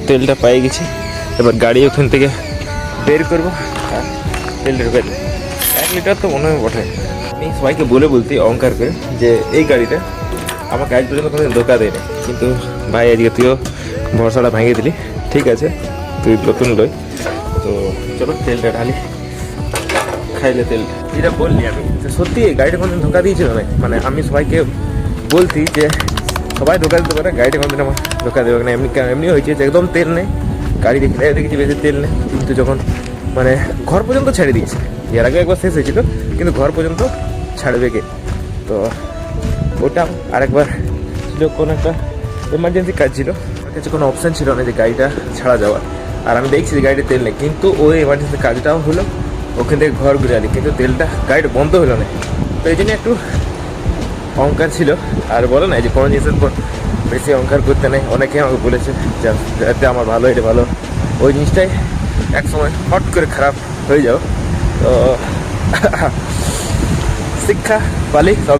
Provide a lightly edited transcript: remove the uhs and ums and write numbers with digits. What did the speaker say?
তেলটা পেয়ে গেছি। এবার গাড়ি ওখান থেকে বের করবো আর তেল ঢুকে দেবো। 1 লিটার তো মনে হয় বটে। আমি সবাইকে বলতে অহংকার করে যে এই গাড়িটা আমাকে আজ পর্যন্ত কোনো ধোকা দেয়নি, কিন্তু ভাই আজকে তুইও ভরসাটা ভেঙে দিলি। ঠিক আছে, তুই নতুন লই, তো চলো তেলটা ঢালি, খাইলে তেল যেটা বললি আমি সত্যি গাড়িটা কোনদিন ধোকা দিয়েছিল না। মানে আমি সবাইকে বলছি যে সবাই ধোকা দিতে পারে, গাড়িটা কোনদিন আমার ধোকা দেবে না। এমনি হয়েছে যে একদম তেল নেই, গাড়ি দেখেছি বেশি তেল নেই, কিন্তু যখন মানে ঘর পর্যন্ত ছেড়ে দিয়েছে। এর আগে একবার শেষ হয়েছিল, কিন্তু ঘর পর্যন্ত ছাড়বে কে। তো ওটা আরেকবার ছিল, কোনো একটা এমার্জেন্সি কাজ ছিল, আমার কাছে কোনো অপশান ছিল না যে গাড়িটা ছাড়া যাওয়ার। আর আমি দেখছি যে গাড়িতে তেল নেই, কিন্তু ওই এমার্জেন্সি কাজটাও হলো, ওখান থেকে ঘর ঘুরে আলি, কিন্তু তেলটা গাড়িটা বন্ধ হলো না। তো এই জন্য একটু অহংকার ছিল। আর বলে না যে কোনো জিনিসের পর বেশি অহংকার করতে নেই, অনেকে আমাকে বলেছে যাতে আমার ভালো এটা ভালো, ওই জিনিসটাই একসময় হট করে খারাপ হয়ে যাও। তো শিক্ষা পালি সব।